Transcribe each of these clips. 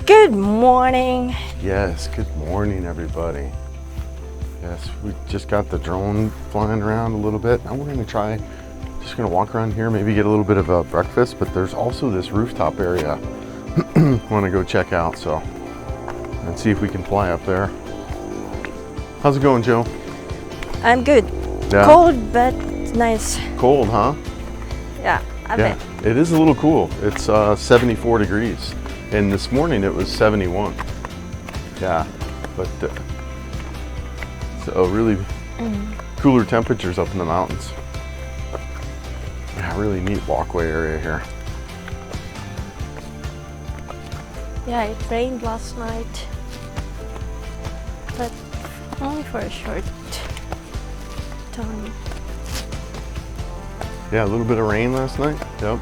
Good morning. Yes, good morning, everybody. Yes, we just got the drone flying around a little bit. Now we're just gonna walk around here, maybe get a little bit of a breakfast, but there's also this rooftop area I wanna go check out, so, and see if we can fly up there. How's it going, Joe? I'm good. Yeah. Cold, but nice. Cold, huh? Yeah, I Yeah, bet. it is a little cool. It's 74 degrees, and this morning it was 71. Yeah, but so really cooler temperatures up in the mountains. Yeah, really neat walkway area here. Yeah, it rained last night, but only for a short time. Yeah, a little bit of rain last night. Yep.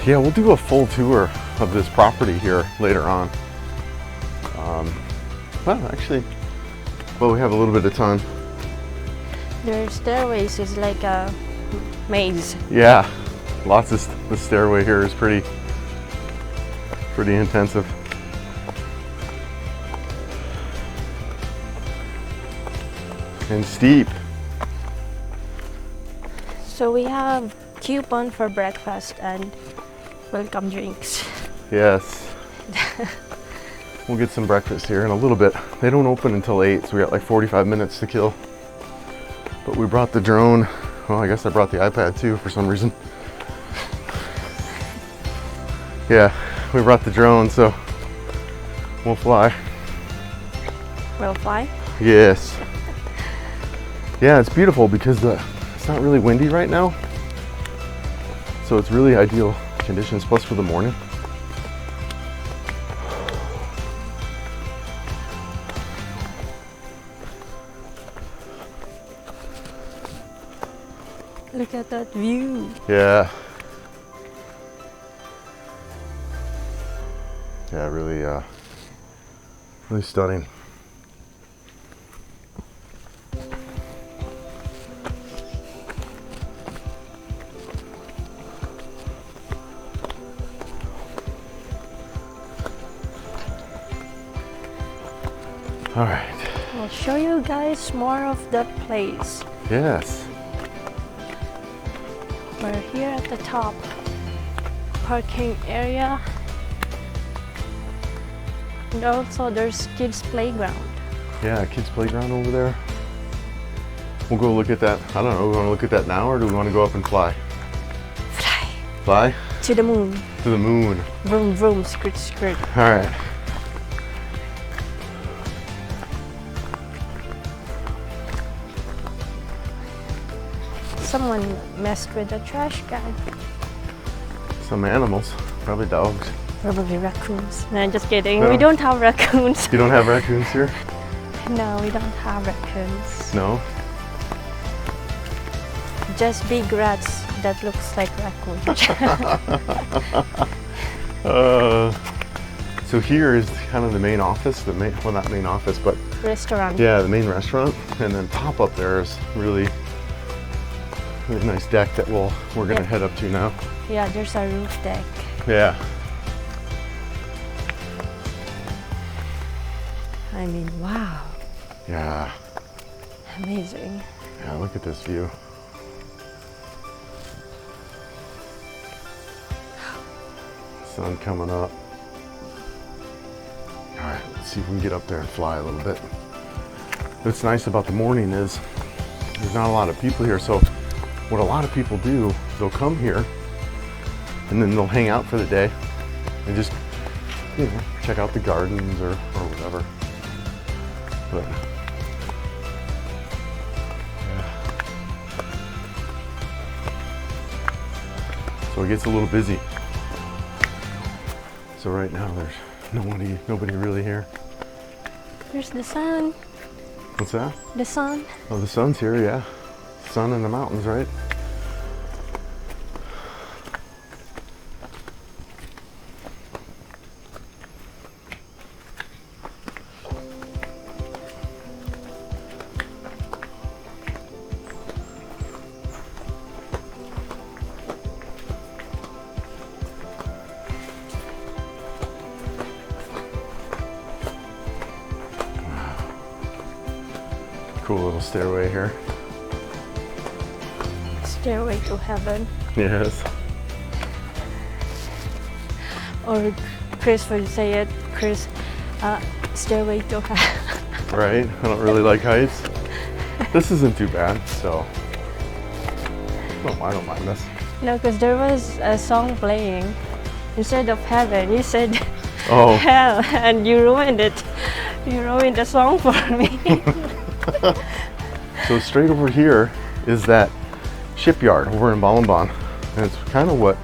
Yeah, we'll do a full tour of this property here later on. Well, we have a little bit of time. Their stairways is like a maze. Yeah, the stairway here is pretty intensive. And steep. So we have coupon for breakfast and welcome drinks. Yes. We'll get some breakfast here in a little bit. They don't open until 8, so we got like 45 minutes to kill. But we brought the drone. Well, I guess I brought the iPad too for some reason. Yeah, we brought the drone, so we'll fly. We'll fly? Yes. Yeah, it's beautiful because it's not really windy right now. So it's really ideal conditions, plus for the morning. Look at that view. Yeah. Yeah, really stunning. All right. I'll show you guys more of the place. Yes. We're here at the top parking area, and also there's kids playground. Yeah, kids playground over there. We'll go look at that. I don't know, we want to look at that now or do we want to go up and fly? Fly Fly? to the moon. To the moon. Vroom vroom, skirt skirt. All right. Someone messed with the trash can. Some animals, probably dogs. Probably raccoons. No, just kidding. No. We don't have raccoons. You don't have raccoons here? No, we don't have raccoons. No? Just big rats that looks like raccoons. So here is kind of the main office, well, not main office, but Restaurant. yeah, the main restaurant. And then top up there is really nice deck that we're gonna head up to now. Yeah, there's a roof deck. Yeah. I mean, wow. Yeah. Amazing. Yeah, look at this view. Sun coming up. All right, let's see if we can get up there and fly a little bit. What's nice about the morning is there's not a lot of people here, so what a lot of people do, they'll come here and then they'll hang out for the day and just, check out the gardens or whatever. But, yeah. So it gets a little busy. So right now there's nobody really here. There's the sun. What's that? The sun. Oh, the sun's here, yeah. Sun in the mountains, right? cool little stairway here. Stairway to heaven. Yes. Or Chris would say it, Chris, stairway to heaven. Right? I don't really like heights. This isn't too bad, so I don't mind this. No, because there was a song playing. Instead of heaven, you said Oh. hell, and you ruined it. You ruined the song for me. So straight over here is that shipyard over in Balamban. And it's kind of what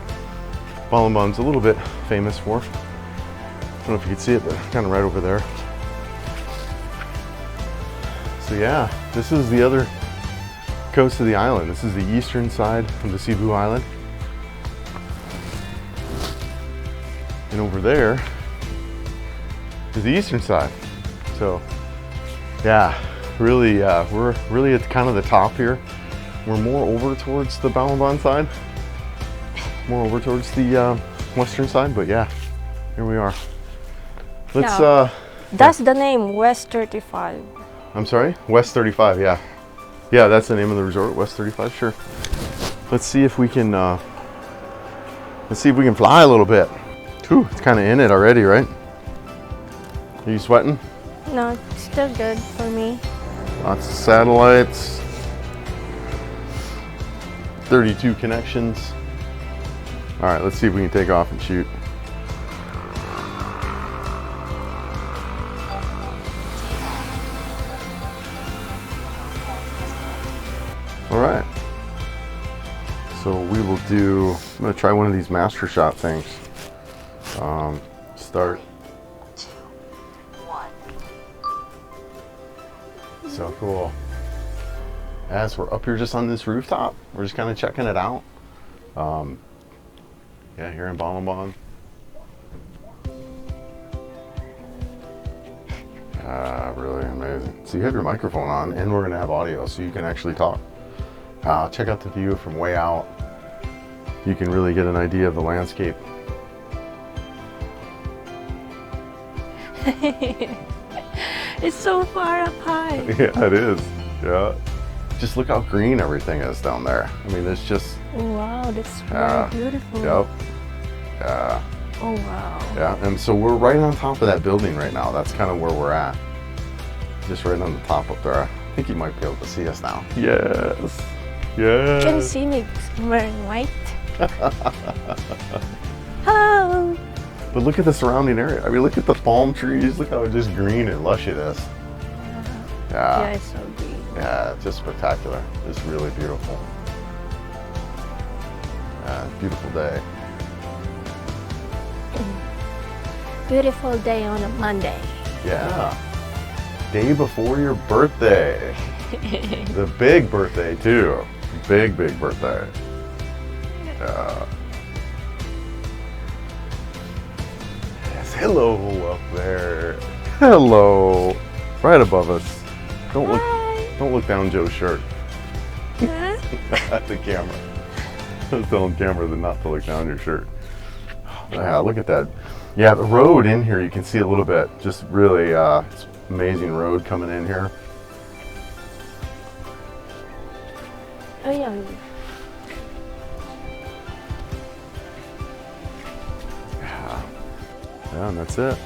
Balamban's a little bit famous for. I don't know if you can see it, but kind of right over there. So yeah, this is the other coast of the island. This is the eastern side of the Cebu island. And over there is the eastern side. So yeah, really, we're really at kind of the top here. We're more over towards the Balamban side, more over towards the western side, but yeah, here we are. Let's, Yeah. That's the name, West 35. I'm sorry? West 35, yeah. Yeah, that's the name of the resort, West 35, sure. Let's see if we can, fly a little bit. Whew, it's kind of in it already, right? Are you sweating? No, it's still good for me. Lots of satellites. 32 connections. All right, let's see if we can take off and shoot. All right. So we will do, I'm gonna try one of these master shot things. Start. 2, 1. So cool. As we're up here just on this rooftop, we're just kind of checking it out. Yeah, here in Balamban. Really amazing. So you have your microphone on and we're gonna have audio so you can actually talk. Check out the view from way out. You can really get an idea of the landscape. It's so far up high. Yeah, it is. Yeah. Just look how green everything is down there. I mean, it's just. Wow, that's Yeah. very beautiful. Yep. Yeah. Oh wow. Yeah, and so we're right on top of that building right now. That's kind of where we're at. Just right on the top up there. I think you might be able to see us now. Yes. Yes. You can see me wearing white. Hello. But look at the surrounding area. I mean, look at the palm trees. Look how just green and lush it is. Yeah, Yeah. it's so green. Yeah, it's just spectacular. It's really beautiful. Yeah, beautiful day. Beautiful day on a Monday. Yeah. Day before your birthday. The big birthday, too. Big, big birthday. Yeah. Yes, hello up there. Hello. Right above us. Don't look down Joe's shirt. Huh? At the camera. I was telling the camera not to look down your shirt. Yeah, look at that. Yeah, the road in here, you can see a little bit. Just really, it's amazing road coming in here. Oh yeah. Yeah, and that's it.